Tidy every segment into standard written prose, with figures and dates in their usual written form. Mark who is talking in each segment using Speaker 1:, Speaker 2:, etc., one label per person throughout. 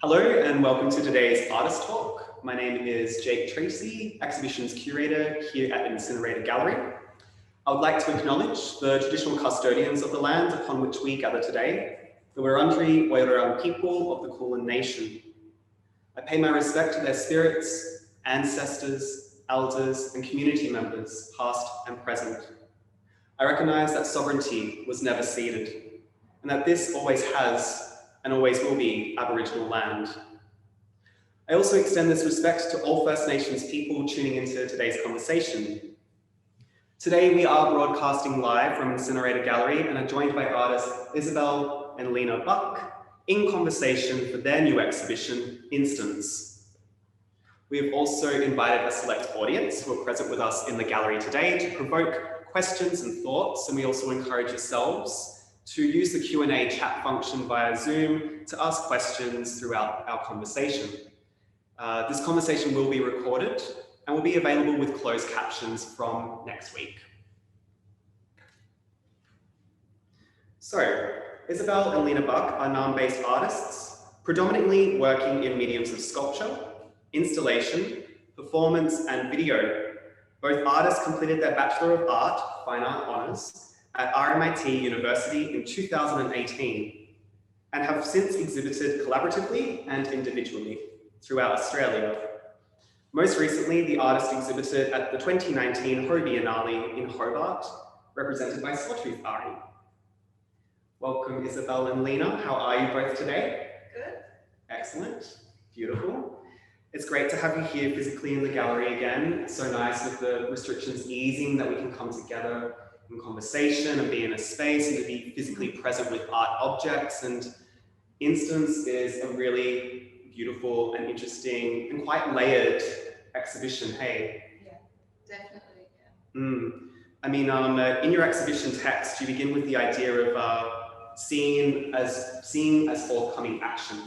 Speaker 1: Hello and welcome to today's Artist Talk. My name is Jake Tracy, Exhibitions Curator here at Incinerator Gallery. I would like to acknowledge the traditional custodians of the land upon which we gather today, the Wurundjeri Woi-wurrung people of the Kulin Nation. I pay my respect to their spirits, ancestors, elders, and community members, past and present. I recognise that sovereignty was never ceded, and that this always has and always will be Aboriginal land. I also extend this respect to all First Nations people tuning into today's conversation. Today we are broadcasting live from Incinerator Gallery and are joined by artists Isabel and Lena Buck in conversation for their new exhibition, Instance. We have also invited a select audience who are present with us in the gallery today to provoke questions and thoughts, and we also encourage yourselves to use the Q&A chat function via Zoom to ask questions throughout our conversation. This conversation will be recorded and will be available with closed captions from next week. So, Isabel and Lena Buck are Naarm-based artists, predominantly working in mediums of sculpture, installation, performance, and video. Both artists completed their Bachelor of Art, Fine Art Honours, at RMIT University in 2018 and have since exhibited collaboratively and individually throughout Australia. Most recently, the artist exhibited at the 2019 Ho Biennale in Hobart, represented by Sawtooth Ari. Welcome, Isabel and Lena. How are you both today?
Speaker 2: Good.
Speaker 1: Excellent. Beautiful. It's great to have you here physically in the gallery again. It's so nice with the restrictions easing that we can come together in conversation and be in a space and to be physically present with art objects. And Instance is a really beautiful and interesting and quite layered exhibition, hey?
Speaker 2: Yeah, definitely, yeah.
Speaker 1: I mean, in your exhibition text, you begin with the idea of seeing as forthcoming action.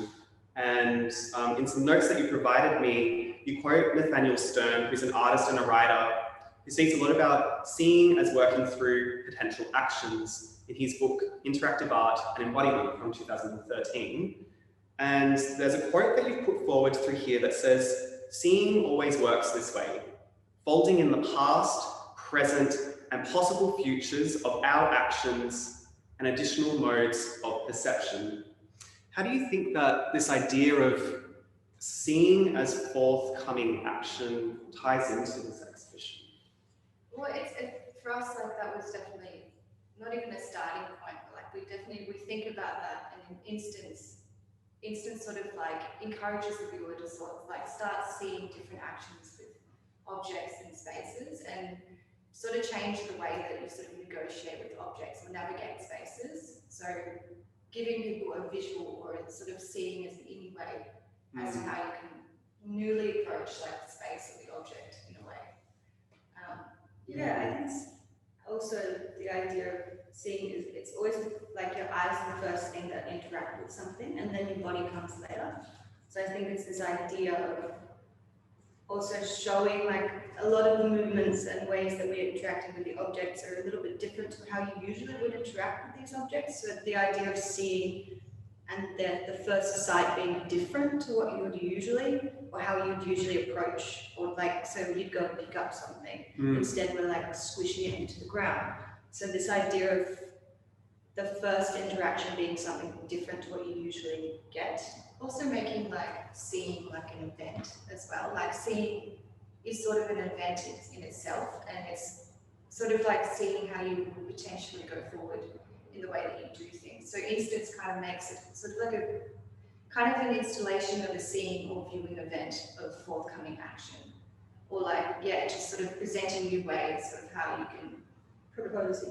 Speaker 1: And in some notes that you provided me, you quote Nathaniel Stern, who's an artist and a writer, who speaks a lot about seeing as working through potential actions in his book, Interactive Art and Embodiment from 2013. And there's a quote that you've put forward through here that says, "Seeing always works this way, folding in the past, present, and possible futures of our actions and additional modes of perception." How do you think that this idea of seeing as forthcoming action ties into this exhibition?
Speaker 2: Well, for us, like that was definitely not even a starting point, but like we think about that, and in instance sort of like encourages the viewer to sort of like start seeing different actions with objects and spaces, and sort of change the way that you sort of negotiate with objects or navigate spaces. So giving people a visual or sort of seeing as an in way as to how you can newly approach like the space or the object in a way.
Speaker 3: Yeah, I think it's also the idea of seeing is it's always like your eyes are the first thing that interact with something, and then your body comes later. So I think it's this idea of also showing like a lot of the movements and ways that we're interacting with the objects are a little bit different to how you usually would interact with these objects. So the idea of seeing and the first sight being different to what you would usually, or how you'd usually approach, or like, so you'd go and pick up something. Instead, we're like squishing it into the ground. So this idea of the first interaction being something different to what you usually get.
Speaker 2: Also making like seeing like an event as well. Like seeing is sort of an event in itself, and it's sort of like seeing how you would potentially go forward in the way that you do things. So Instance kind of makes it sort of like a kind of an installation of a seeing or viewing event of forthcoming action, or like, yeah, just sort of presenting new ways of how you can propose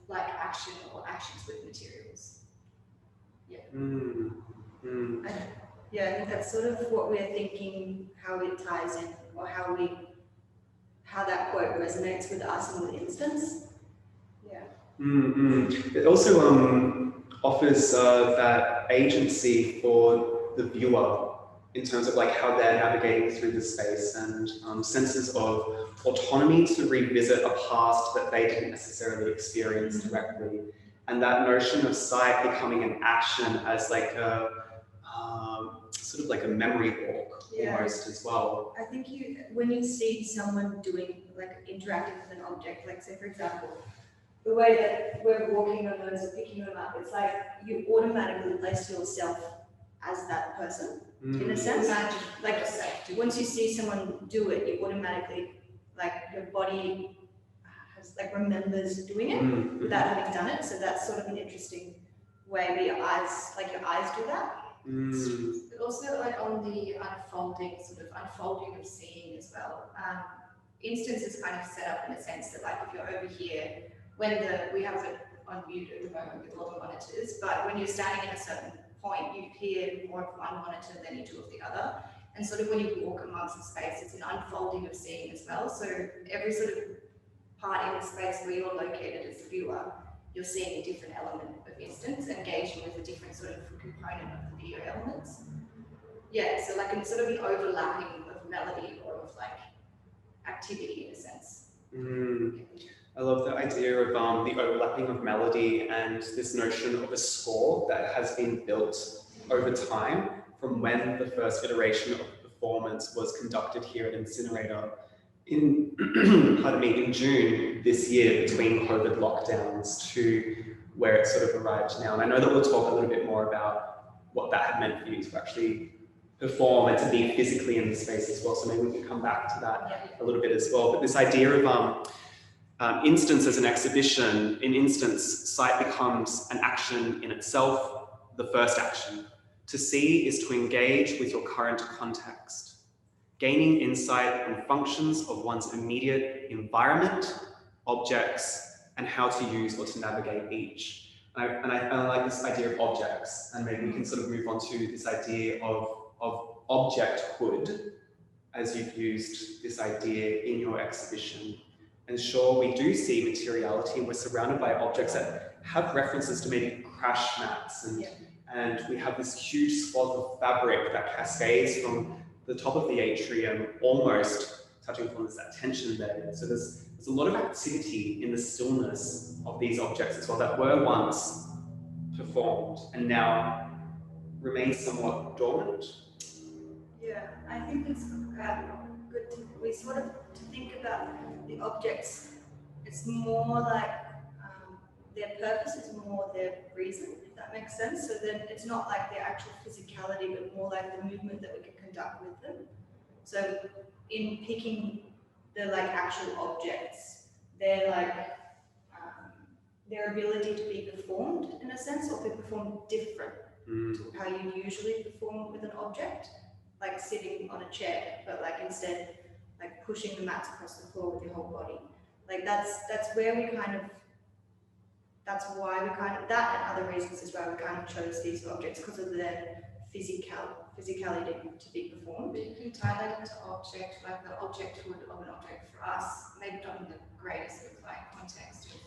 Speaker 2: like action or actions with materials. Yeah.
Speaker 3: Yeah, I think that's sort of what we're thinking, how it ties in, or how that quote resonates with us and with Instance. Yeah.
Speaker 1: It also offers that agency for the viewer in terms of like how they're navigating through the space, and senses of autonomy to revisit a past that they didn't necessarily experience directly. And that notion of sight becoming an action as like a sort of like a memory walk
Speaker 3: Yeah.
Speaker 1: almost as well.
Speaker 3: I think when you see someone doing, like interacting with an object, like say for example, the way that we're walking on those or picking them up, it's like you automatically place yourself as that person in a sense.
Speaker 2: Imagine
Speaker 3: Like
Speaker 2: yourself.
Speaker 3: once you see someone do it, you automatically, like your body has, like remembers doing it without having done it. So that's sort of an interesting way where your eyes do that.
Speaker 2: But also like on the unfolding of seeing as well. Instance is kind of set up in a sense that like if you're over here, we have it on mute at the moment with all the monitors, but when you're standing at a certain point, you hear more of one monitor than you do of the other. And sort of when you walk amongst the space, it's an unfolding of seeing as well. So every sort of part in the space where you're located as a viewer, you're seeing a different element of instance, engaging with a different sort of component of the video elements. Yeah, so like it's sort of an overlapping of melody or of like activity in a sense.
Speaker 1: I love the idea of the overlapping of melody and this notion of a score that has been built over time from when the first iteration of the performance was conducted here at Incinerator in, in June this year between COVID lockdowns to where it sort of arrived now. And I know that we'll talk a little bit more about what that had meant for you to actually perform and to be physically in the space as well. So maybe we can come back to that a little bit as well. But this idea of instance as an exhibition, in instance, sight becomes an action in itself, the first action. To see is to engage with your current context, gaining insight on functions of one's immediate environment, objects, and how to use or to navigate each. And I like this idea of objects, and maybe we can sort of move on to this idea of objecthood, as you've used this idea in your exhibition. And sure, we do see materiality. We're surrounded by objects that have references to maybe crash mats, and we have this huge swath of fabric that cascades from the top of the atrium, almost touching upon that tension there. So there's a lot of activity in the stillness of these objects as well that were once performed and now remain somewhat dormant.
Speaker 3: Yeah, I think it's good to think about the objects. It's more like their purpose is more their reason, if that makes sense. So then it's not like their actual physicality, but more like the movement that we can conduct with them. So in picking the like actual objects, they're like their ability to be performed in a sense, or be performed different to how you usually perform with an object, like sitting on a chair, but like instead like pushing the mats across the floor with your whole body. Like that's where we kind of, that's why we kind of, that and other reasons is why we kind of chose these objects, because of their physicality to be performed.
Speaker 2: But you can tie that into object, like the objecthood of an object for us, maybe not in the greatest of like context of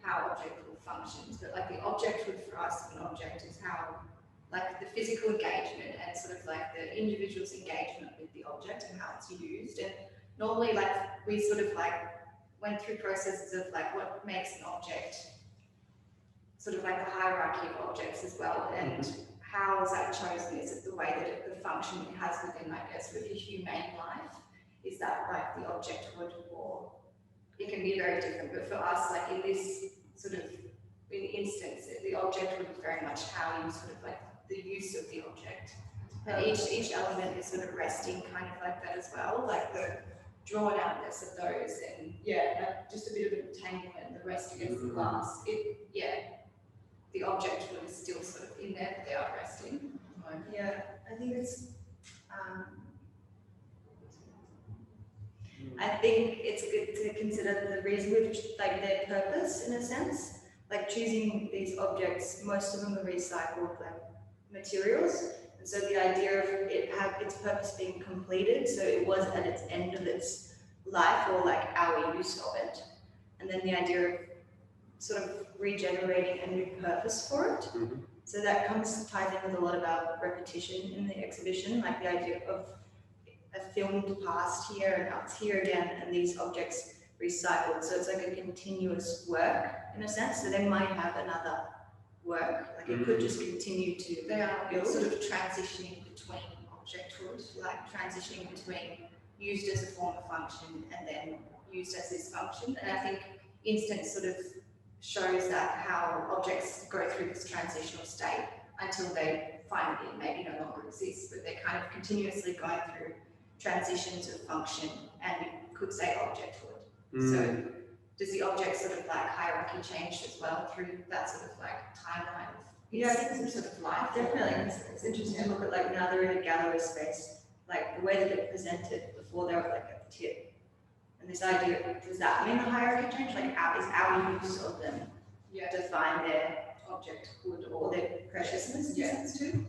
Speaker 2: how objecthood functions, but like the objecthood for us of an object is how like the physical engagement and sort of like the individual's engagement with the object and how it's used. And normally like we sort of like went through processes of like what makes an object, sort of like the hierarchy of objects as well, and how is that chosen? Is it the way that the function it has within like a sort of a humane life? Is that like the objecthood, or it can be very different, but for us, like in this sort of instance, the object would be very much how you sort of like the use of the object. And each element is sort of resting kind of like that as well, like the drawn outness of those, and like just a bit of entanglement, the rest against the glass. The object is still sort of in there, but they are resting.
Speaker 3: Yeah, I think it's I think it's good to consider the reason with like their purpose in a sense. Like choosing these objects, most of them are recycled like materials. And so the idea of it have its purpose being completed, so it was at its end of its life, or like our use of it. And then the idea of sort of regenerating a new purpose for it. So that ties in with a lot about repetition in the exhibition, like the idea of a filmed past here and now it's here again, and these objects recycled. So it's like a continuous work in a sense. So they might have another work. Like it could just continue to
Speaker 2: They are
Speaker 3: build.
Speaker 2: sort of transitioning between objecthood, like transitioning between used as a form of function and then used as this function. And I think instance sort of shows that how objects go through this transitional state until they finally maybe no longer exist, but they're kind of continuously going through transitions of function, and you could say objecthood. So does the object sort of like hierarchy change as well through that sort of like timeline of its sort of life?
Speaker 3: Definitely. It's interesting to look at like now they're in a gallery space, like the way that they're presented before they were like at the tip. And this idea, does that mean a hierarchy change? Like is our use of them define their objecthood or their preciousness in a sense too?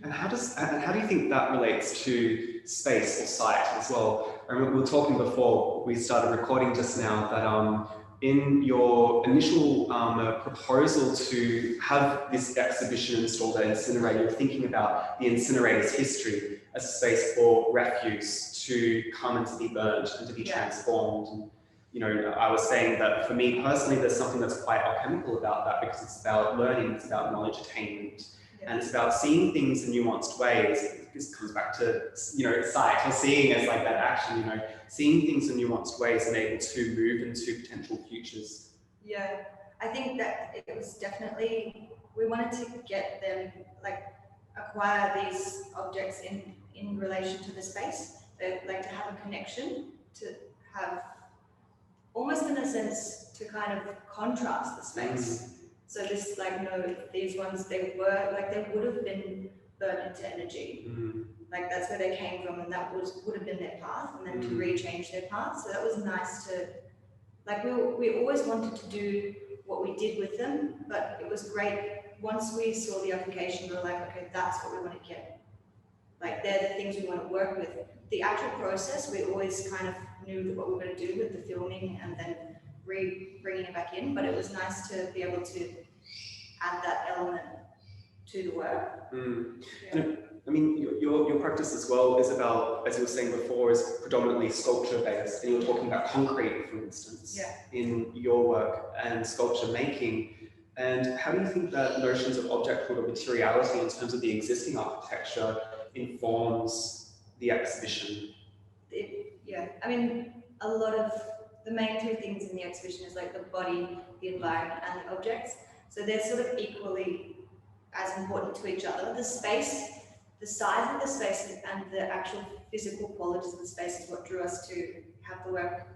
Speaker 1: And how do you think that relates to space or site as well? I remember we were talking before we started recording just now that in your initial proposal to have this exhibition installed at Incinerator, you're thinking about the incinerator's history as a space for refuse to come and to be burnt and to be transformed. And, you know, I was saying that for me personally, there's something that's quite alchemical about that, because it's about learning, it's about knowledge attainment. And it's about seeing things in nuanced ways. This comes back to, you know, sight or seeing as like that action, you know, seeing things in nuanced ways and able to move into potential futures.
Speaker 3: Yeah, I think that it was definitely, we wanted to get them, like, acquire these objects in relation to the space. They like to have a connection, to have, almost in a sense, to kind of contrast the space. So this, like, no, these ones, they were, like, they would have been burnt into energy. Like, that's where they came from, and that would have been their path, and then to rechange their path. So that was nice to, like, we always wanted to do what we did with them, but it was great. Once we saw the application, we were like, okay, that's what we want to get. Like, they're the things we want to work with. The actual process, we always kind of knew what we were going to do with the filming and then bringing it back in, but it was nice to be able to add that element to the work.
Speaker 1: I mean, your practice as well is about, as you were saying before, is predominantly sculpture based, and you're talking about concrete, for instance, in your work and sculpture making. And how do you think that notions of objecthood or materiality in terms of the existing architecture informs the exhibition?
Speaker 3: I mean, a lot of the main two things in the exhibition is like the body, the environment, and the objects. So they're sort of equally as important to each other. The space, the size of the space, and the actual physical qualities of the space is what drew us to have the work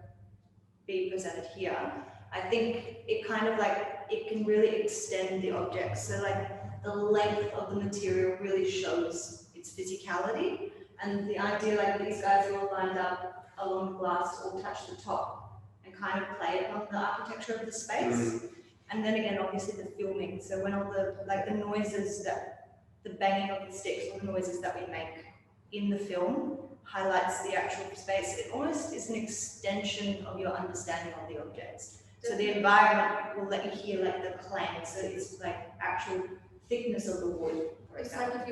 Speaker 3: be presented here. I think it kind of like, it can really extend the objects. So like the length of the material really shows its physicality. And the idea, like these guys are all lined up along the glass, all touch the top and kind of play on the architecture of the space. And then again, obviously the filming. So when all the, like the noises that, the banging of the sticks, all the noises that we make in the film highlights the actual space. It almost is an extension of your understanding of the objects. So the environment will let you hear like the clang. So it's like actual thickness of the wood.
Speaker 2: It's like if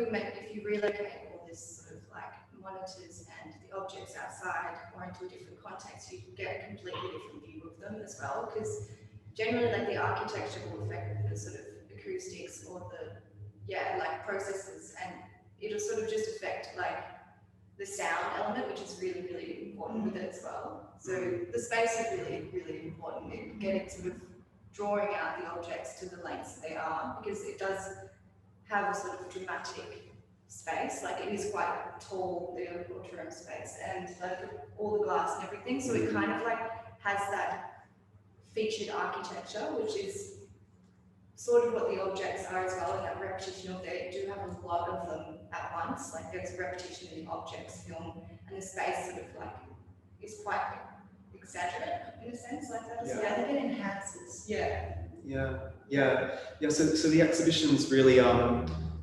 Speaker 2: you relocate all this sort of like monitors and the objects outside or into a different context, you get a completely different view of them as well. Because generally, like the architecture will affect the sort of acoustics or the like processes, and it'll sort of just affect like the sound element, which is really, really important with it as well. So the space is really, really important in getting sort of drawing out the objects to the lengths they are, because it does have a sort of dramatic space. Like it is quite tall, the auditorium space, and like all the glass and everything. So it kind of like has that featured architecture, which is sort of what the objects are as well, and that repetition of they do have a lot of them at once. Like there's repetition in the objects film, and the space sort of like is quite exaggerate in a sense like that.
Speaker 3: Yeah, I think it enhances.
Speaker 1: So the exhibition's really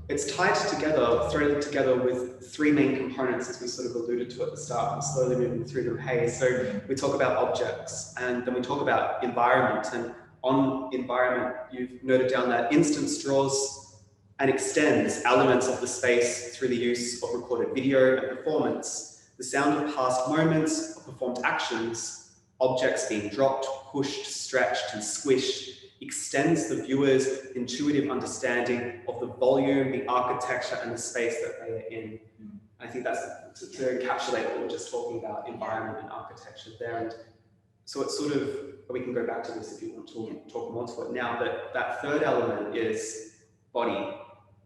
Speaker 1: it's tied together, threaded together with three main components, as we sort of alluded to at the start, and slowly moving through them. So we talk about objects, and then we talk about environment. And on environment, you've noted down that instance draws and extends elements of the space through the use of recorded video and performance, the sound of past moments, of performed actions, objects being dropped, pushed, stretched, and squished, extends the viewer's intuitive understanding of the volume, the architecture, and the space that they are in. I think that's to encapsulate what we were just talking about, environment and architecture there. And so it's sort of, we can go back to this if you want to talk more to it now, but that third element is body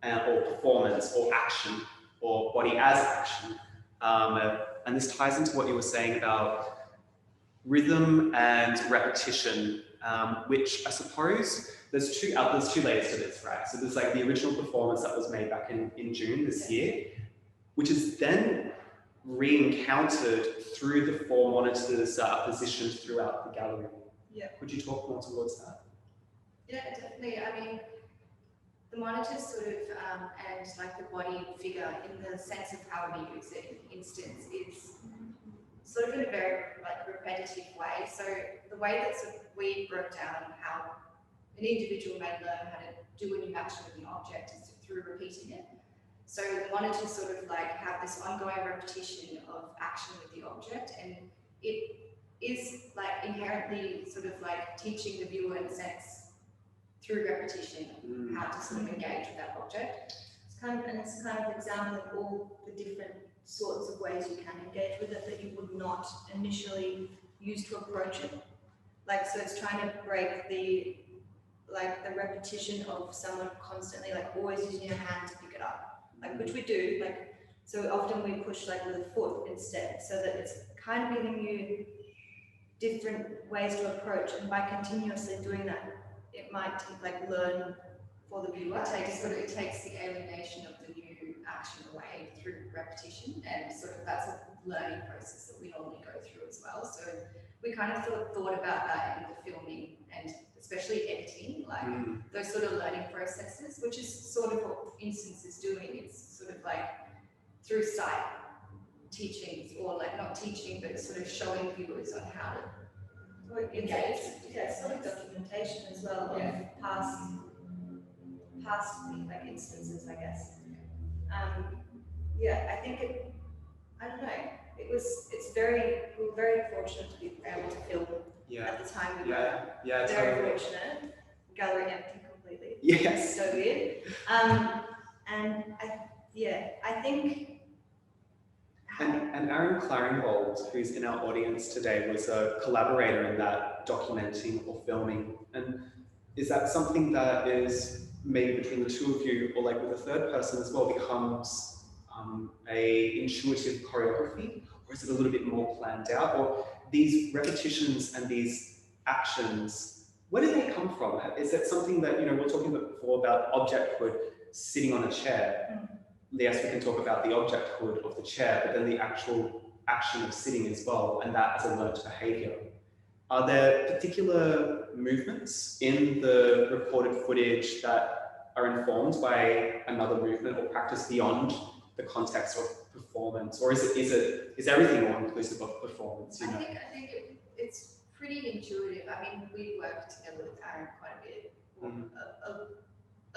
Speaker 1: or performance or action or body as action. And this ties into what you were saying about rhythm and repetition, which I suppose there's two layers to this, right? So there's like the original performance that was made back in June this year, which is then re-encountered through the 4 monitors that are positioned throughout the gallery.
Speaker 2: Yeah.
Speaker 1: Could you talk more towards that?
Speaker 2: Yeah, definitely. I mean, the monitors sort of, and like the body figure in the sense of how we use it, in instance, is sort of in a very like repetitive way. So the way that sort of we broke down how an individual may learn how to do a new action with an object is through repeating it. So the monitors sort of like have this ongoing repetition of action with the object, and it is like inherently sort of like teaching the viewer in a sense through repetition how to sort of engage with that object.
Speaker 3: It's kind of an example of all the different sorts of ways you can engage with it that you would not initially use to approach it. Like, so it's trying to break the repetition of someone constantly like always using your hand to pick it up, like, which we do, like, so often we push like with a foot instead, so that it's kind of giving you different ways to approach, and by continuously doing that, it might like learn for the viewer.
Speaker 2: It takes the alienation of the new action away through repetition, and sort of that's a learning process that we normally go through as well. So we kind of thought about that in the filming and especially editing, like those sort of learning processes, which is sort of what Instance is doing. It's sort of like through sight teachings, or like not teaching, but sort of showing viewers on how to engage.
Speaker 3: Yeah, sort of documentation as well of past like instances, I guess. Yeah, I think I don't know. We were very fortunate to be able to film at the time. We were very
Speaker 1: totally.
Speaker 3: fortunate. Gallery empty completely.
Speaker 1: Yes.
Speaker 3: So weird. And I think.
Speaker 1: And Aaron Claringbold, who's in our audience today, was a collaborator in that documenting or filming. And is that something that is maybe between the two of you, or like with a third person as well, becomes a intuitive choreography, or is it a little bit more planned out? Or these repetitions and these actions, where do they come from? Is that something that, we were talking before about objecthood sitting on a chair? Yes, we can talk about the objecthood of the chair, but then the actual action of sitting as well, and that as a learned behavior. Are there particular movements in the recorded footage that are informed by another movement or practice beyond the context of performance, or is everything all inclusive of performance?
Speaker 2: I think it's pretty intuitive. I mean, we worked together with Aaron quite a bit,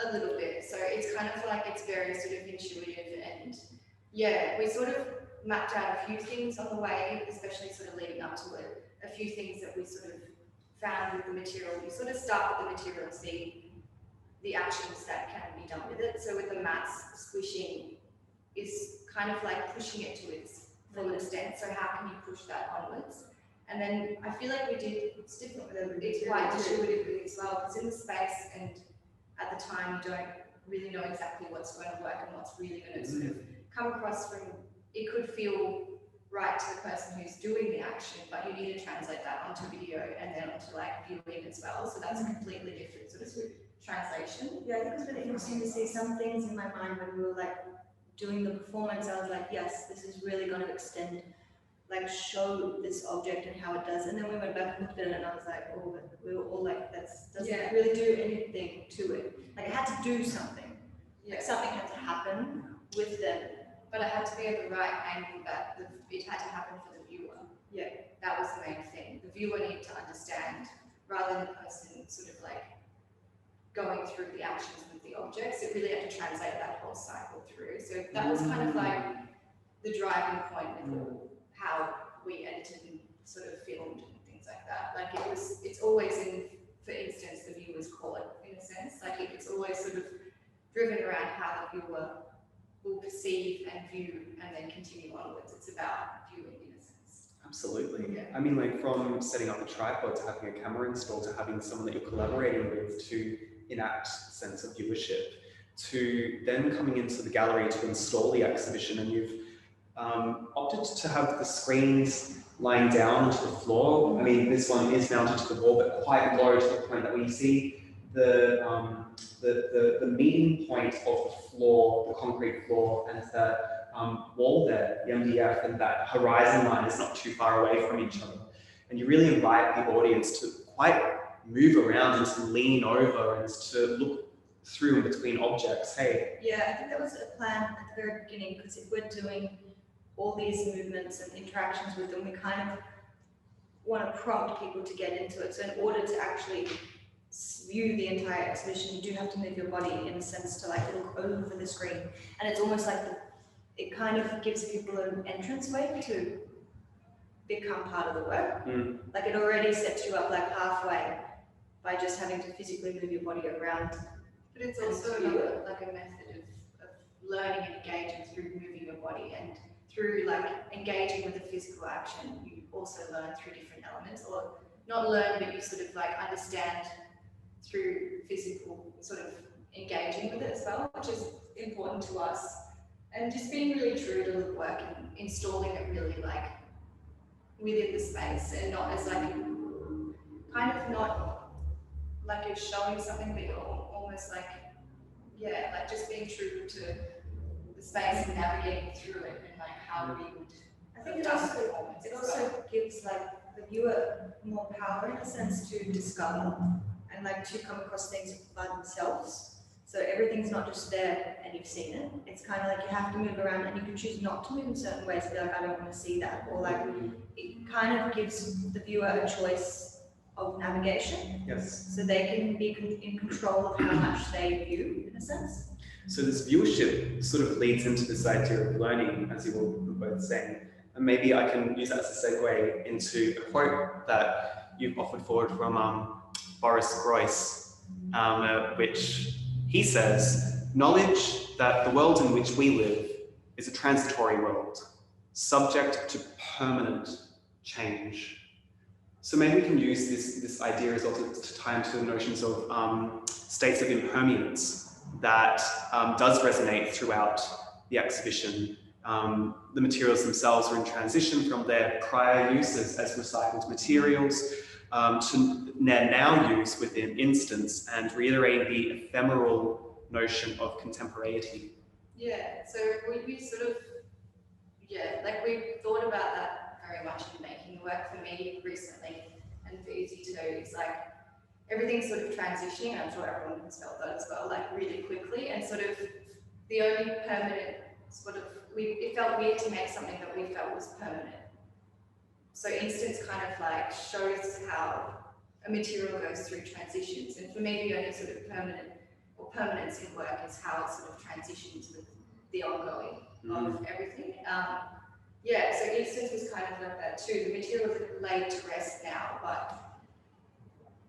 Speaker 2: a little bit. So it's kind of like it's very sort of intuitive, and we sort of mapped out a few things on the way, especially sort of leading up to it. A few things that we sort of found with the material. You sort of start with the material and see the actions that can be done with it. So with the mats, squishing is kind of like pushing it to its full extent. So how can you push that onwards? And then I feel like it's different with it. It's quite intuitively as well, because in the space and at the time you don't really know exactly what's going to work and what's really going to sort of come across from, it could feel right to the person who's doing the action, but you need to translate that onto video and then onto like viewing as well. So that's a completely different sort of translation.
Speaker 3: Yeah, I think it's really interesting to see some things in my mind when we were like doing the performance. I was like, yes, this is really going to extend, like show this object and how it does. And then we went back and looked at it and I was like, oh, but we were all like, that doesn't really do anything to it. Like it had to do something. Like something had to happen with them.
Speaker 2: But it had to be at the right angle, that it had to happen for the viewer.
Speaker 3: Yeah.
Speaker 2: That was the main thing. The viewer needed to understand, rather than the person sort of like going through the actions with the objects. It really had to translate that whole cycle through. So that was kind of like the driving point of how we edited and sort of filmed and things like that. Like it's always in for instance, the viewer's call it, in a sense. Like it's always sort of driven around how the viewer will perceive and view and then continue onwards. It's about viewing in a sense.
Speaker 1: Absolutely.
Speaker 2: Yeah.
Speaker 1: I mean, like from setting up a tripod to having a camera installed to having someone that you're collaborating with to enact a sense of viewership, to then coming into the gallery to install the exhibition, and you've opted to have the screens lying down to the floor. I mean, this one is mounted to the wall, but quite low to the point that when you see the meeting point of the floor, the concrete floor, and the wall there, the MDF, and that horizon line is not too far away from each other. And you really invite the audience to quite move around and to lean over and to look through and between objects. Hey.
Speaker 3: Yeah, I think that was a plan at the very beginning, because if we're doing all these movements and interactions with them, we kind of want to prompt people to get into it. So in order to actually view the entire exhibition, you do have to move your body in a sense to like look over the screen. And it's almost like it kind of gives people an entranceway to become part of the work. Like it already sets you up like halfway by just having to physically move your body around.
Speaker 2: But it's also like a method of learning and engaging through moving your body, and through like engaging with the physical action, you also learn through different elements, or not learn, but you sort of like understand through physical sort of engaging with it as well, which is important to us. And just being really true to the work and installing it really like within the space, and not as like kind of not like you're showing something, but you're almost like, yeah, like just being true to the space and navigating through it, and like how we would.
Speaker 3: I think it also gives like the viewer more power in a sense to discover and like to come across things by themselves. So everything's not just there and you've seen it. It's kind of like you have to move around, and you can choose not to move in certain ways, be like, I don't want to see that. Or like, it kind of gives the viewer a choice of navigation.
Speaker 1: Yes.
Speaker 3: So they can be in control of how much they view, in a sense.
Speaker 1: So this viewership sort of leads into this idea of learning, as you were both saying. And maybe I can use that as a segue into a quote that you've offered forward from Boris Groys, which he says, "Knowledge that the world in which we live is a transitory world, subject to permanent change." So maybe we can use this idea as well to tie into the notions of states of impermanence that does resonate throughout the exhibition. The materials themselves are in transition from their prior uses as recycled materials to their now use within instance, and reiterating the ephemeral notion of contemporaneity.
Speaker 2: Yeah, so we sort of, yeah, like we thought about that very much in making the work for me recently, and for Izzy too. It's like everything's sort of transitioning, and I'm sure everyone has felt that as well, like really quickly, and sort of the only permanent sort of, it felt weird to make something that we felt was permanent. So instance kind of like shows how a material goes through transitions, and for me the only sort of permanent or permanence in work is how it sort of transitions with the ongoing of everything. Yeah, so instance was kind of like that too. The material is laid to rest now, but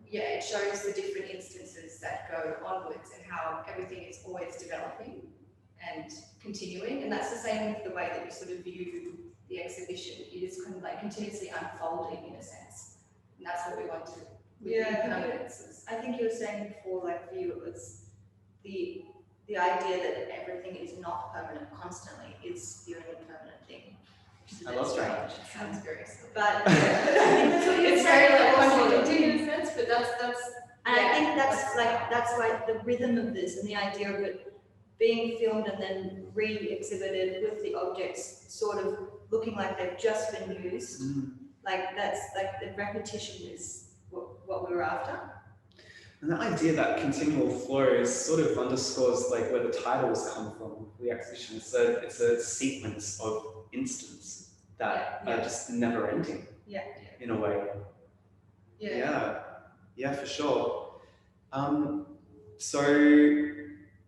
Speaker 2: yeah, it shows the different instances that go onwards and how everything is always developing and continuing. And that's the same with the way that you sort of view the exhibition. It is kind of like continuously unfolding in a sense. And that's what we want to
Speaker 3: I think you were saying before, like for you, it was the idea that everything is not permanent constantly is the only permanent thing.
Speaker 1: I love that.
Speaker 2: It sounds very silly.
Speaker 3: But I think that's what
Speaker 2: It's very like contradicting in a sense, but that's
Speaker 3: and I think that's why the rhythm of this and the idea of it being filmed and then re-exhibited with the objects sort of looking like they've just been used, like that's like the repetition is what we were after.
Speaker 1: And that idea that continual flow sort of underscores like where the titles come from for the exhibition. So it's a sequence of instants that are just never ending.
Speaker 3: Yeah.
Speaker 1: In a way. Yeah, for sure. So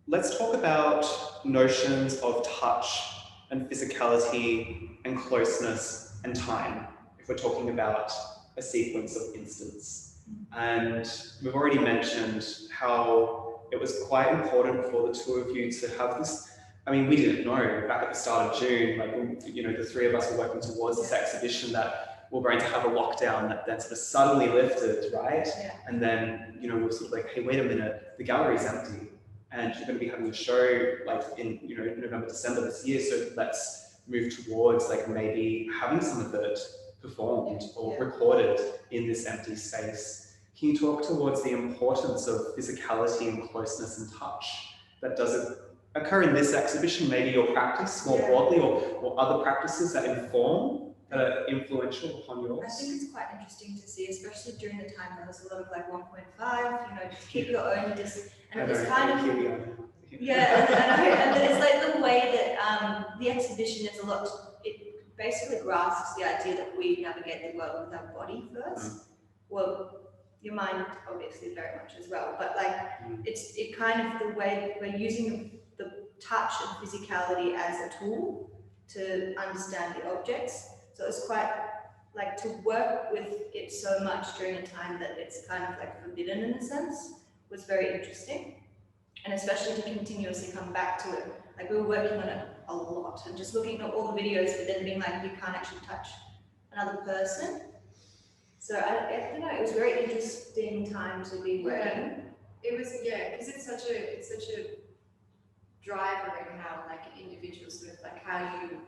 Speaker 1: let's talk about notions of touch and physicality and closeness and time, if we're talking about a sequence of instants. And we've already mentioned how it was quite important for the two of you to have this. I mean, we didn't know back at the start of June, like, you know, the three of us were working towards this exhibition that we're going to have a lockdown that sort of suddenly lifted, right?
Speaker 3: Yeah.
Speaker 1: And then, you know, we're sort of like, hey, wait a minute, the gallery's empty and you're going to be having a show like in, you know, November, December this year. So let's move towards like maybe having some of it performed or recorded in this empty space. Can you talk towards the importance of physicality and closeness and touch that doesn't occur in this exhibition, maybe your practice more broadly or other practices that inform, that are influential upon yours?
Speaker 3: I think it's quite interesting to see, especially during the time when there's a lot of like 1.5, you know, just keep your own distance. And it's kind of, and then it's like the way that the exhibition is a lot, it basically grasps the idea that we navigate the world with our body first. Well, your mind obviously very much as well, but like it kind of the way we're using the touch and physicality as a tool to understand the objects. So it's quite like to work with it so much during a time that it's kind of like forbidden in a sense was very interesting. And especially to continuously come back to it. Like we were working on it a lot and just looking at all the videos, but then being like, you can't actually touch another person. So I don't know, it was a very interesting time to be working.
Speaker 2: It was, because it's such a driver in how like individuals sort of like how you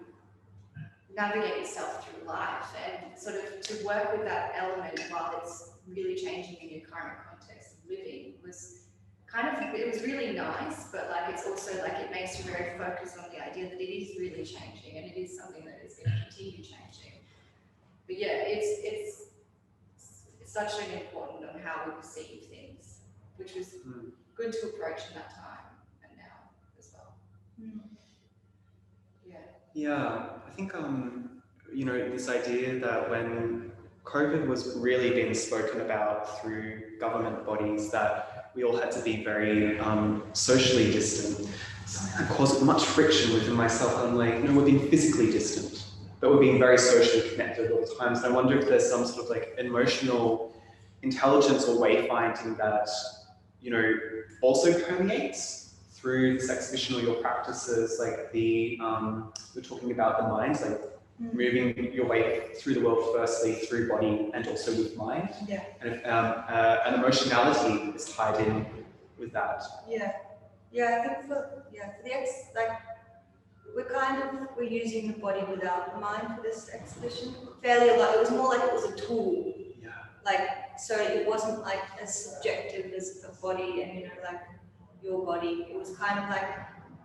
Speaker 2: navigate yourself through life and sort of to work with that element while it's really changing in your current context of living was kind of, it was really nice, but like it's also like it makes you very focused on the idea that it is really changing and it is something that is going to continue changing. But yeah, it's such an important on how we perceive things, which was good to approach in that time and now as well.
Speaker 1: Yeah, I think, you know, this idea that when COVID was really being spoken about through government bodies, that we all had to be very socially distant, something that caused much friction within myself. I'm like, no, we're being physically distant, but we're being very socially connected at all times. And I wonder if there's some sort of like emotional intelligence or wayfinding that, you know, also permeates through this exhibition or your practices, like the, we're talking about the mind, like moving your way through the world firstly through body and also with mind.
Speaker 3: Yeah.
Speaker 1: And emotionality is tied in with that.
Speaker 3: Yeah. Yeah, I think for the like we're using the body without the mind for this exhibition. Fairly a lot. It was more like it was a tool.
Speaker 1: Yeah.
Speaker 3: Like so it wasn't like as subjective as a body and you know like your body. It was kind of like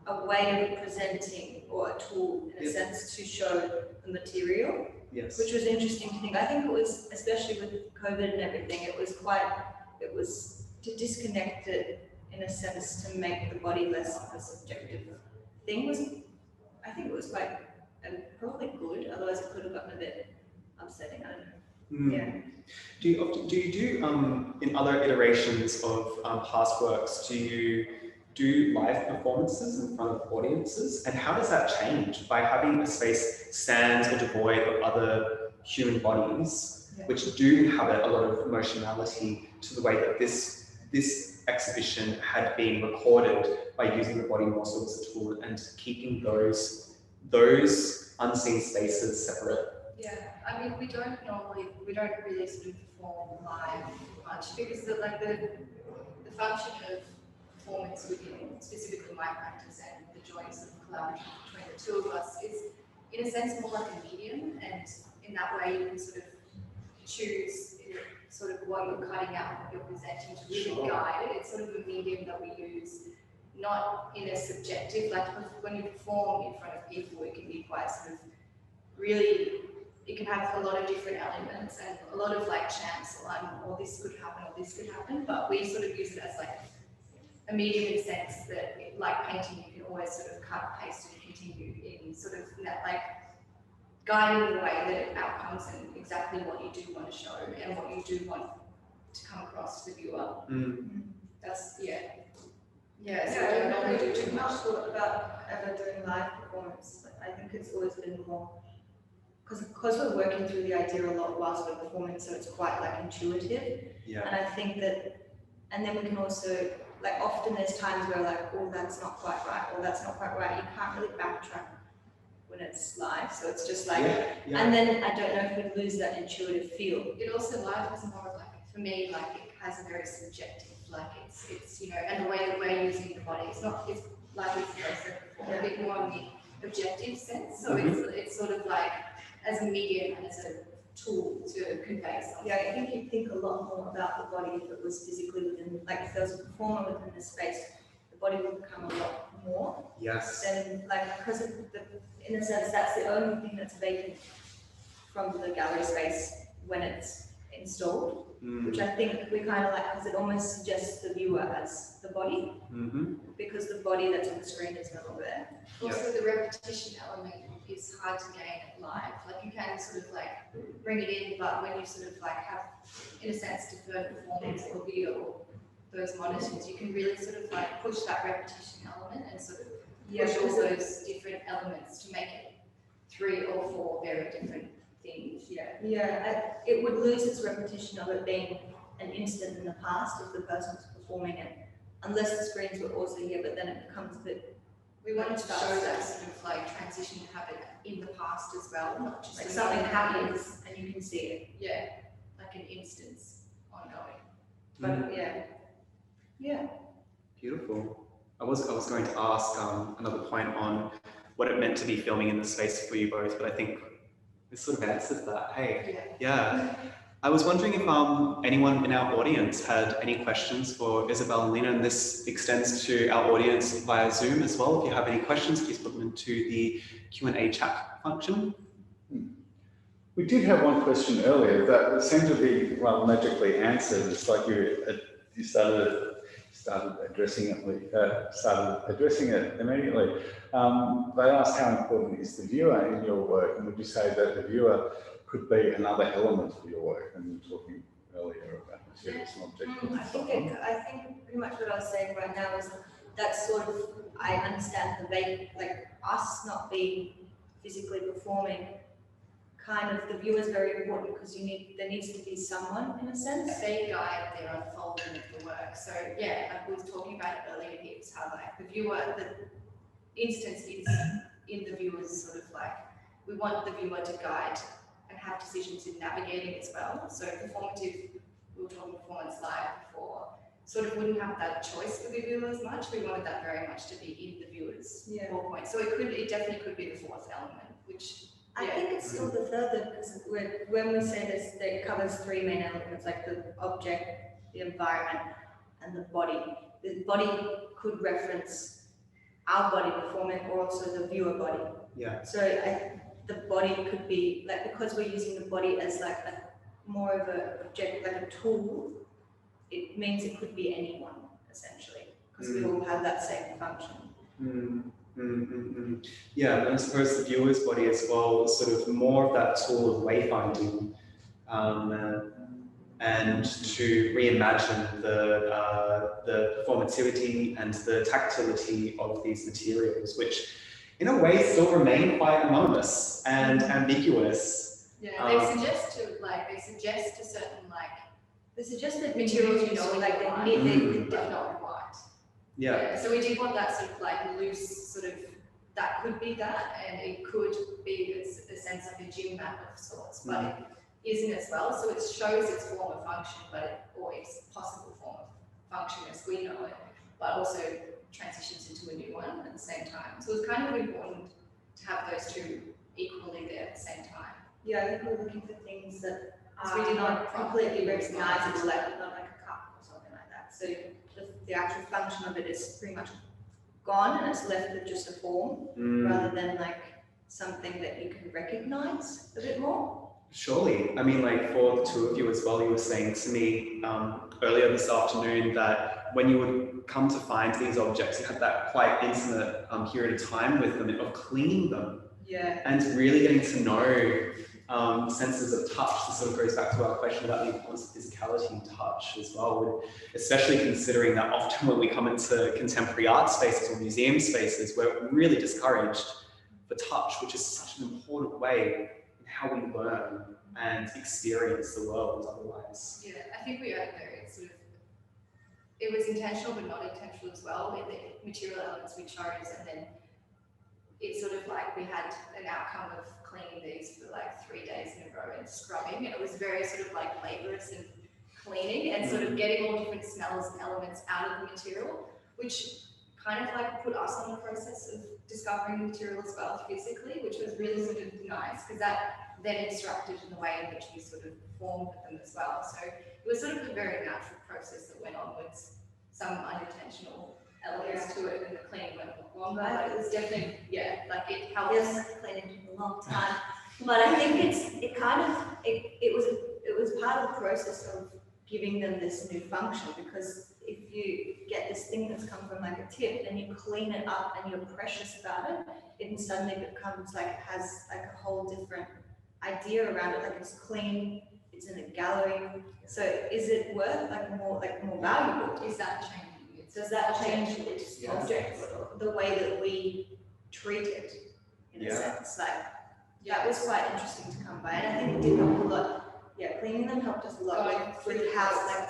Speaker 3: a way of presenting or a tool in a sense to show the material.
Speaker 1: Yes.
Speaker 3: Which was interesting to think. I think it was, especially with COVID and everything, it was to disconnect it in a sense to make the body less of a subjective thing I think it was quite probably good, otherwise it could have gotten a bit upsetting, I don't know. Yeah.
Speaker 1: Do you do in other iterations of past works, do you do live performances in front of audiences? And how does that change by having a space sans or devoid of other human bodies, which do inhabit a lot of emotionality to the way that this exhibition had been recorded by using the body more so as a tool and keeping those unseen spaces separate? Yeah,
Speaker 2: I mean, we don't really sort of perform live much because the function of performance within specifically my practice and the joys of collaboration between the two of us is in a sense more like a medium, and in that way you can sort of choose sort of what you're cutting out, what you're presenting to really guide it. It's sort of a medium that we use not in a subjective, like when you perform in front of people it can be quite sort of really, it can have a lot of different elements and a lot of like chance or this could happen or this could happen, but we sort of use it as like a medium in the sense that like painting you can always sort of cut, paste and continue in sort of that like guiding the way that it outcomes and exactly what you do want to show and what you do want to come across to the viewer. That's so I don't really do too much.
Speaker 3: Thought about ever doing live performance. I think it's always been more because we're working through the idea a lot whilst we're performing, so it's quite like intuitive.
Speaker 1: Yeah.
Speaker 3: And I think that, and then we can also, like often there's times where like, oh, that's not quite right, or that's not quite right. You can't really backtrack when it's live, so it's just like,
Speaker 1: Yeah.
Speaker 3: and then I don't know if we lose that intuitive feel.
Speaker 2: It also live has more of like, for me, like it has a very subjective, like it's you know, and the way that we're using the body, it's like it's said before, a bit more on the objective sense. So it's sort of like as a medium and as a tool to convey something.
Speaker 3: Yeah, I think you'd think a lot more about the body if it was physically within, like if there was a performer within the space, the body would become a lot more.
Speaker 1: Yes.
Speaker 3: Then, like, because of in a sense, that's the only thing that's vacant from the gallery space when it's installed, which I think we kind of like, because it almost suggests the viewer as the body, because the body that's on the screen is no longer there.
Speaker 2: Also, the repetition element is hard to gain at live. Like you can sort of like bring it in, but when you sort of like have, in a sense, deferred performance or video or those monitors, you can really sort of like push that repetition element and sort of push all those different elements to make it 3 or 4 very different things.
Speaker 3: It would lose its repetition of it being an instant in the past if the person was performing it, unless the screens were also here, but then it becomes a bit.
Speaker 2: We wanted to show that sort of like transition happen in the past as well, not just
Speaker 3: Like something happens and you can see it.
Speaker 2: Yeah, like an instance ongoing.
Speaker 3: But yeah.
Speaker 1: Beautiful. I was going to ask another point on what it meant to be filming in the space for you both, but I think this sort of answers that. Hey, yeah. I was wondering if anyone in our audience had any questions for Isabel and Lena, and this extends to our audience via Zoom as well. If you have any questions, please put them into the Q&A chat function.
Speaker 4: We did have one question earlier that seemed to be magically answered. It's like you started addressing it immediately. They asked how important is the viewer in your work, and would you say that the viewer could be another element of your work? And you were talking earlier about materials and objectives.
Speaker 3: I think pretty much what I was saying right now is that sort of, I understand like us not being physically performing, kind of the viewer is very important because there needs to be someone in a sense.
Speaker 2: They guide their unfolding of the work. So yeah, like we were talking about it earlier, it's how like the viewer, the instance is in the viewer's sort of like, we want the viewer to guide and have decisions in navigating as well. So performative, we were talking performance live before, sort of wouldn't have that choice for the viewer as much. We wanted that very much to be in the viewer's point. So it definitely could be the 4th element, which
Speaker 3: I think it's still the third, because when we say this, it covers 3 main elements, like the object, the environment, and the body. The body could reference our body performing, or also the viewer body.
Speaker 1: Yeah.
Speaker 3: So the body could be, like, because we're using the body as like a more of a object, like a tool, it means it could be anyone, essentially, because we all have that same function.
Speaker 1: Yeah, and I suppose the viewer's body as well is sort of more of that tool of wayfinding, and to reimagine the performativity and the tactility of these materials, which in a way still remain quite anonymous and ambiguous.
Speaker 2: Yeah, they suggest to certain like,
Speaker 3: They suggested
Speaker 2: materials, you know, like
Speaker 3: they
Speaker 2: but not quite.
Speaker 1: Yeah.
Speaker 2: So we did want that sort of like loose sort of, that could be that, and it could be a sense like a gym mat of sorts, but it isn't as well. So it shows its form of function, or its possible form of function as we know it, but also transitions into a new one at the same time. So it's kind of important to have those two equally there at the same time.
Speaker 3: Yeah, I think we're looking for things that
Speaker 2: we
Speaker 3: are
Speaker 2: did
Speaker 3: not completely recognizable, like not like a cup or something like that. So the actual function of it is pretty much gone, and it's left with just a form, rather than like something that you can recognize a bit more.
Speaker 1: Surely. I mean, like for the two of you as well, you were saying to me earlier this afternoon that when you would come to find these objects, you had that quite intimate period of time with them, of cleaning them.
Speaker 3: Yeah.
Speaker 1: And really getting to know senses of touch. This sort of goes back to our question about the importance of physicality and touch as well, especially considering that often when we come into contemporary art spaces or museum spaces, we're really discouraged for touch, which is such an important way in how we learn and experience the world otherwise.
Speaker 2: Yeah, I think we are very sort of, it was intentional but not intentional as well in the material elements we chose, and then it's sort of like we had an outcome of cleaning these for like 3 days in a row and scrubbing, and it was very sort of like laborious and cleaning and sort of getting all different smells and elements out of the material, which kind of like put us on the process of discovering the material as well physically, which was really sort of nice because that then instructed in the way in which we sort of formed them as well. So it was sort of a very natural process that went on with some unintentional elements to it, and the cleaning went longer, but it was definitely, like it helped.
Speaker 3: Yes, cleaning took a long time, but I think it was part of the process of giving them this new function, because if you get this thing that's come from like a tip and you clean it up and you're precious about it, it suddenly becomes like, it has like a whole different idea around it, like it's clean, it's in a gallery, so is it worth more valuable?
Speaker 2: Is that changing?
Speaker 3: Does that change its
Speaker 1: Yes.
Speaker 3: object, or the way that we treat it, in a sense? Like, that was quite interesting to come by, and I think it did help a lot. Yeah, cleaning them helped us a lot with how, like,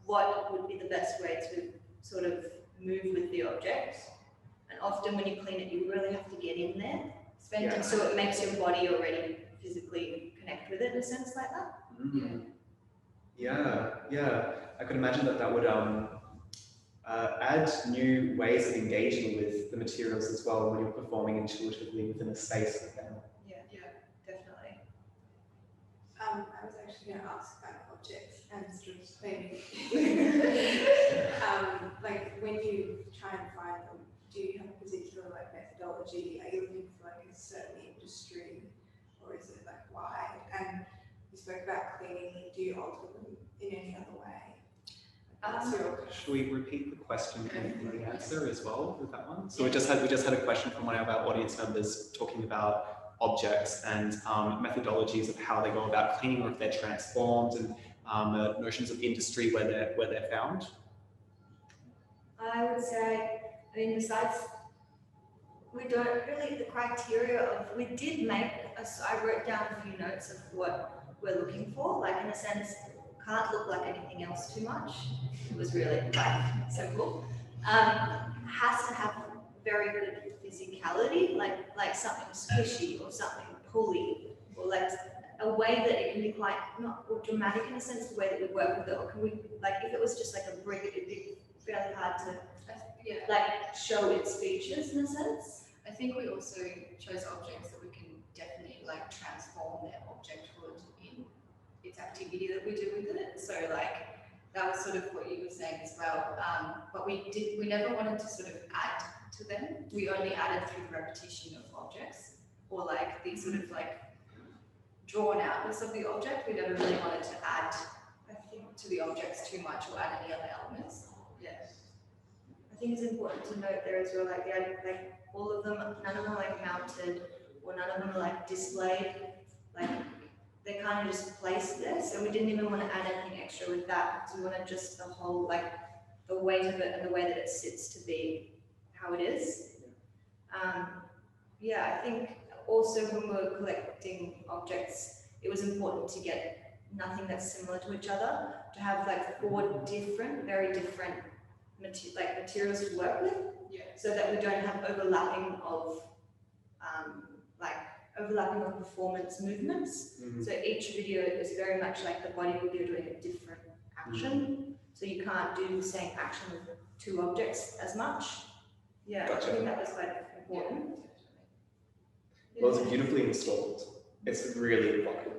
Speaker 3: what would be the best way to sort of move with the object. And often when you clean it, you really have to get in there,
Speaker 1: Yeah.
Speaker 3: and so it makes your body already physically connect with it in a sense like that.
Speaker 1: Yeah. I could imagine that would add new ways of engaging with the materials as well when you're performing intuitively within a space with them.
Speaker 3: Yeah, definitely.
Speaker 5: I was actually going to ask about objects and sort of cleaning. Like when you try and find them, do you have a particular like methodology? Are you looking for like a certain industry, or is it like wide? And you spoke about cleaning. Do you alter them in any other way?
Speaker 1: Should we repeat the question and the answer as well with that one? So we just had a question from one of our audience members talking about objects and methodologies of how they go about cleaning, or if they're transformed, and notions of industry where they're found.
Speaker 3: I would say, I mean, besides, we don't really, the criteria of, we did make, I wrote down a few notes of what we're looking for, like in a sense, can't look like anything else too much. It was really like simple. Has to have very good physicality, like something squishy or something pulley, or like a way that it can be quite not dramatic in a sense, the way that we work with it. Or can we, like, if it was just like a brick, it'd be fairly hard to like show its features in a sense.
Speaker 2: I think we also chose objects that we can definitely like transform their objecthood in its activity that we do with it. So like that was sort of what you were saying as well. But we never wanted to sort of add to them. We only added through the repetition of objects, or like the sort of like drawn outness of the object. We never really wanted to add, I think, to the objects too much or add any other elements.
Speaker 3: I think it's important to note there as well, like all of them, none of them are like mounted, or none of them are like displayed, like they're kind of just placed there. So we didn't even want to add anything extra with that, because we wanted just the whole, like the weight of it and the way that it sits to be how it is. I think also when we were collecting objects, it was important to get nothing that's similar to each other, to have like 4 different, very different materials to work with, so that we don't have overlapping of performance movements. So each video is very much like the body will be doing a different action, so you can't do the same action with 2 objects as much.
Speaker 1: Gotcha.
Speaker 3: I think that was quite important.
Speaker 1: Well, it's beautifully installed. It's really evocative.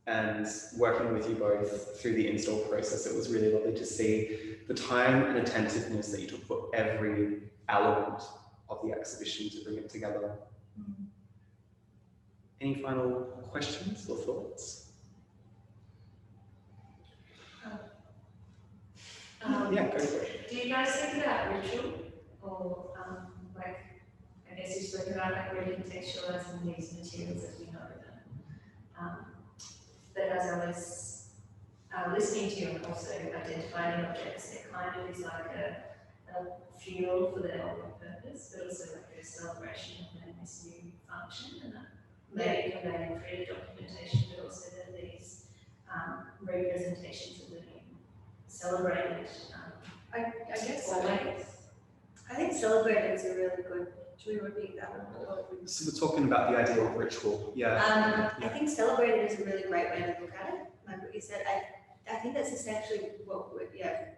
Speaker 1: And working with you both through the install process, it was really lovely to see the time and attentiveness that you took for every element of the exhibition to bring it together. Any final questions or thoughts? Yeah, go for it.
Speaker 6: Do you guys think about ritual, or like, I guess you spoke about like really contextualizing these materials as we know them. But as I was listening to you and also identifying objects, it kind of is like a fuel for their own purpose, but also like a celebration of this new function. And maybe conveying through documentation, but also that these representations of living celebrated
Speaker 2: I guess so.
Speaker 6: always.
Speaker 3: I think celebrated is a really good, should we repeat that one?
Speaker 1: So we're talking about the idea of ritual, yeah.
Speaker 3: I think celebrated is a really great way to look at it. Like what you said, I think that's essentially what we're,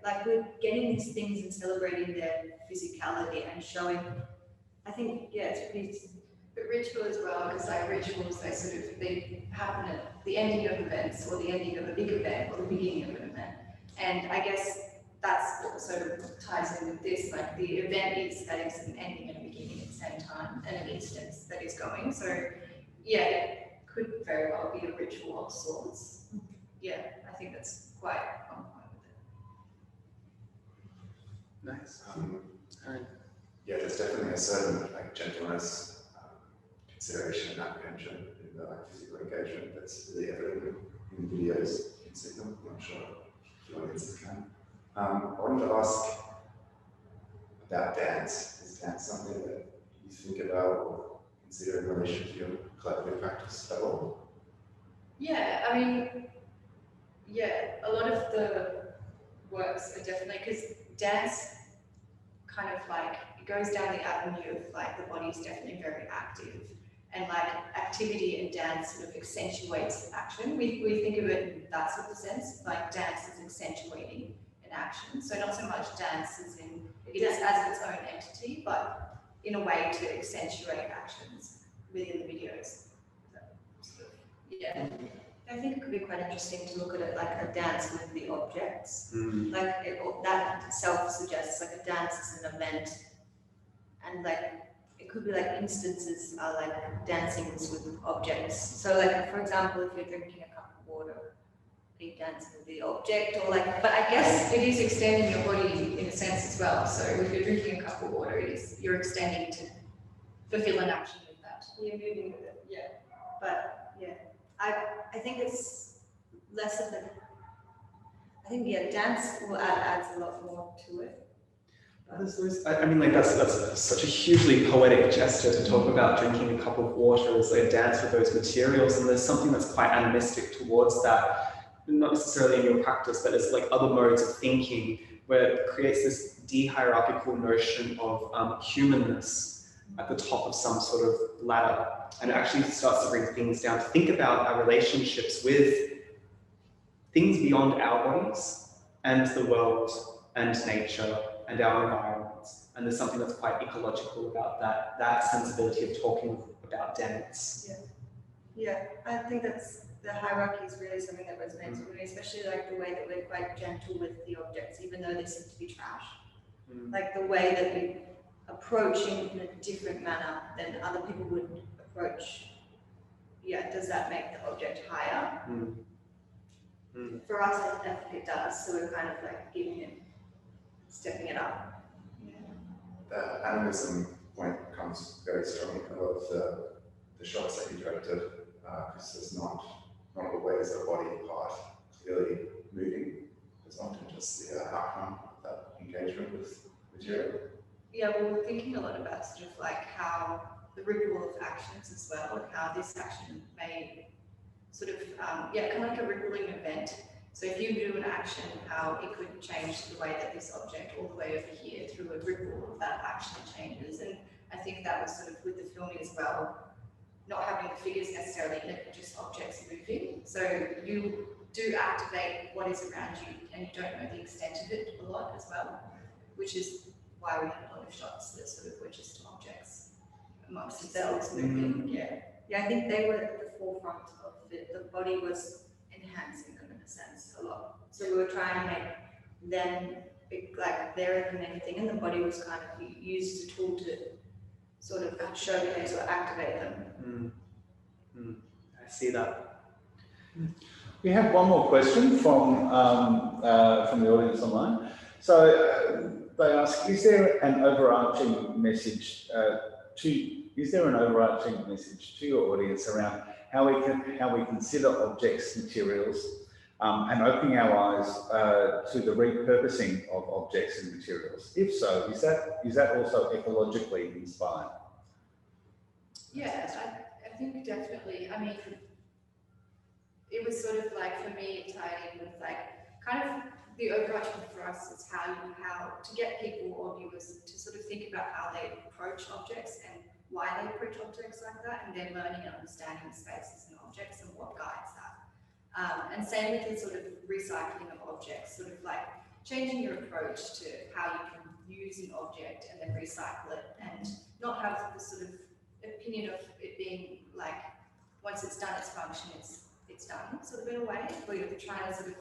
Speaker 3: like we're getting these things and celebrating their physicality and showing, I think, it's pretty.
Speaker 2: But ritual as well, because like rituals, they happen at the ending of events or the ending of a big event or the beginning of an event. And I guess that's what sort of ties in with this, like the event is that it's an ending and a beginning at the same time, and an instance that is going. So yeah, it could very well be a ritual of sorts. Yeah, I think that's quite on point with it.
Speaker 1: Nice. Aaron.
Speaker 7: Yeah, there's definitely a certain like gentleness, consideration and apprehension in the like, physical engagement that's really evident in the videos in Signal. I'm not sure if the audiences can. I wanted to ask about dance. Is dance something that you think about or consider in relation to your collaborative practice at all?
Speaker 2: Yeah, I mean, yeah, a lot of the works are definitely, because dance kind of like, it goes down the avenue of like the body is definitely very active, and like activity and dance sort of accentuates action. We think of it in that sort of sense, like dance is accentuating an action. So not so much dance as in, it is as its own entity, but in a way to accentuate actions within the videos. So, yeah.
Speaker 3: I think it could be quite interesting to look at it like a dance with the objects.
Speaker 1: Mm.
Speaker 3: Like that itself suggests like a dance is an event, and like it could be like instances are like dancings with objects. So like for example, if you're drinking a cup of water, are you dancing with the object or like? But I guess
Speaker 2: It is extending your body in a sense as well. So if you're drinking a cup of water, you're extending to fulfill an action with that.
Speaker 3: you're moving with it. Yeah. But yeah, I think it's less of a. I think dance will adds a lot more to it.
Speaker 1: I mean, like that's such a hugely poetic gesture to talk about drinking a cup of water as they dance with those materials, and there's something that's quite animistic towards that, not necessarily in your practice, but as like other modes of thinking, where it creates this de-hierarchical notion of humanness at the top of some sort of ladder, and it actually starts to bring things down to think about our relationships with things beyond our bodies and the world and nature and our environments. And there's something that's quite ecological about that sensibility of talking about dance.
Speaker 3: Yeah, I think that's the hierarchy is really something that resonates with me, especially like the way that we're quite gentle with the objects, even though they seem to be trash. Like the way that we approach in a different manner than other people would approach. Yeah, does that make the object higher? For us, I think it does. So we're kind of like stepping it up.
Speaker 7: The animism point comes very strongly in a lot of the shots that you directed, because there's not always a body part clearly moving. There's often just the outcome of that engagement with material.
Speaker 2: Yeah, well, we're thinking a lot about sort of like how the ripple of actions as well, and how this action may sort of, kind of like a rippling event. So if you do an action, how it could change the way that this object all the way over here through a ripple of that action changes. And I think that was sort of with the filming as well, not having the figures necessarily in it, but just objects moving. So you do activate what is around you, and you don't know the extent of it a lot as well, which is why we had a lot of shots that sort of were just objects amongst themselves moving.
Speaker 3: Yeah, I think they were at the forefront of it. The body was enhancing them in a sense a lot. So we were trying to make them like they're in anything, and the body was kind of used as a tool to sort of showcase or activate them.
Speaker 1: I see that.
Speaker 4: We have one more question from the audience online. So they ask, is there an overarching message to your audience around how we consider objects, materials, and opening our eyes to the repurposing of objects and materials? If so, is that also ecologically inspired?
Speaker 2: Yeah, I I think definitely, I mean, it was sort of like, for me, it tied in with like, kind of the overarching for us is how to get people or viewers to sort of think about how they approach objects and why they approach objects like that, and then learning and understanding spaces and objects and what guides that. And same with the sort of recycling of objects, sort of like changing your approach to how you can use an object and then recycle it, and not have the sort of opinion of it being like, once it's done its function, it's done, sort of in a way, where you're trying to sort of,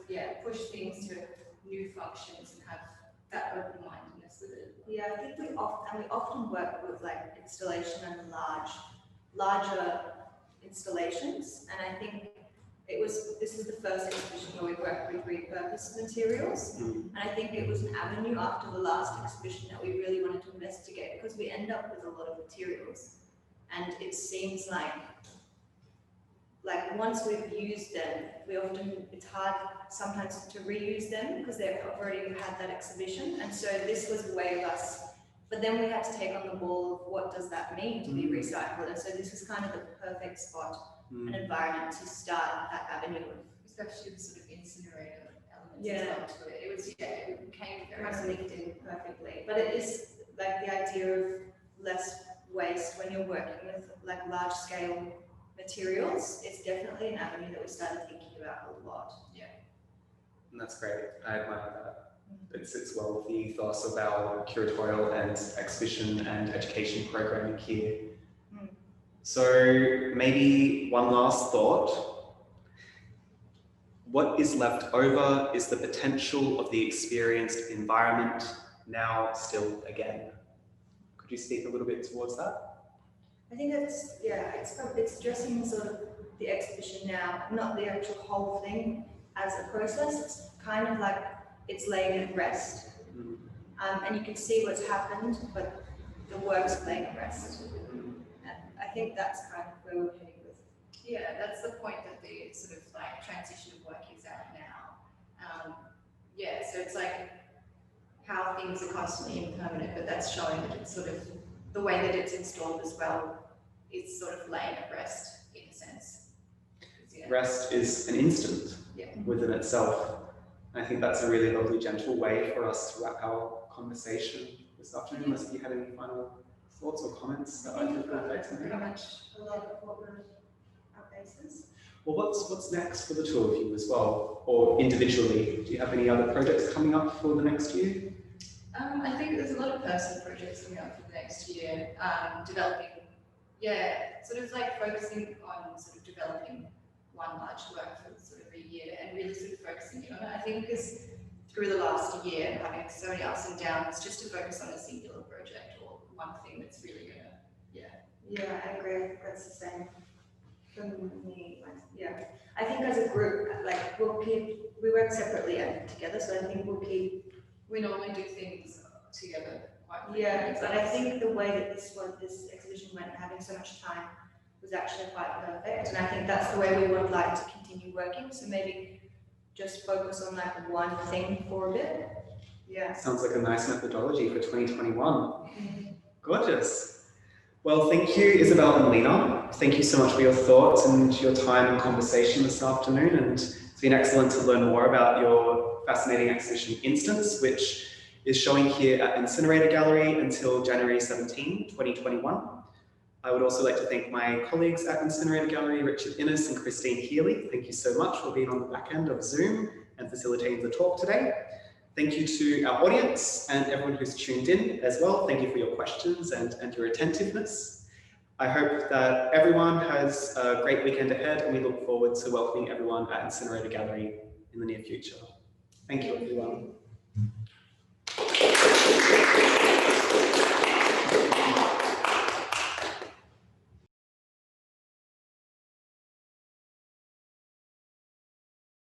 Speaker 2: push things to new functions and have that open-mindedness with it.
Speaker 3: Yeah, I think we often work with like installation and larger installations, and I think this is the first exhibition where we worked with repurposed materials, and I think it was an avenue after the last exhibition that we really wanted to investigate, because we end up with a lot of materials, and it seems like once we've used them, it's hard sometimes to reuse them because they've already had that exhibition. And so this was a way of us, but then we had to take on the ball of what does that mean to be recycled. And so this was kind of the perfect spot and environment to start that avenue of.
Speaker 2: Especially the sort of incinerator elements as well to it. It was, it became very
Speaker 3: linked in perfectly. But it is like the idea of less waste when you're working with like large scale materials. It's definitely an avenue that we started thinking about a lot.
Speaker 1: And that's great. I admire that. It sits well with the ethos of our curatorial and exhibition and education programming here. So maybe one last thought. What is left over is the potential of the experienced environment, now, still, again. Could you speak a little bit towards that?
Speaker 3: I think it's addressing sort of the exhibition now, not the actual whole thing as a process. It's kind of like it's laying at rest, and you can see what's happened, but the work's laying at rest. And I think that's kind of where we're heading with.
Speaker 2: Yeah, that's the point that the sort of like transition of work is at now. So it's like how things are constantly impermanent, but that's showing that it's sort of the way that it's installed as well. It's sort of laying at rest in a sense.
Speaker 1: Rest is an instant within itself. And I think that's a really lovely, gentle way for us to wrap our conversation this afternoon, unless you had any final thoughts or comments that I could reflect on.
Speaker 3: Pretty much a lot of what we're our bases.
Speaker 1: Well, what's next for the two of you as well, or individually? Do you have any other projects coming up for the next year?
Speaker 2: I think there's a lot of personal projects coming up for the next year. Developing, sort of like focusing on sort of developing one large work for sort of a year and really sort of focusing in on it. I think because through the last year, having so many ups and downs, just to focus on a singular project or one thing that's really gonna,
Speaker 3: Yeah, I agree. That's the same for me. I think as a group, like we work separately and together, so I think
Speaker 2: we normally do things together quite
Speaker 3: but I think the way that this exhibition went, having so much time, was actually quite perfect, and I think that's the way we would like to continue working. So maybe just focus on like one thing for a bit.
Speaker 1: Sounds like a nice methodology for 2021. Gorgeous. Well, thank you, Isabel and Lena. Thank you so much for your thoughts and your time and conversation this afternoon. And it's been excellent to learn more about your fascinating exhibition Instance, which is showing here at Incinerator Gallery until January 17, 2021. I would also like to thank my colleagues at Incinerator Gallery, Richard Innes and Christine Healy. Thank you so much for being on the back end of Zoom and facilitating the talk today. Thank you to our audience and everyone who's tuned in as well. Thank you for your questions and your attentiveness. I hope that everyone has a great weekend ahead, and we look forward to welcoming everyone at Incinerator Gallery in the near future. Thank you, everyone.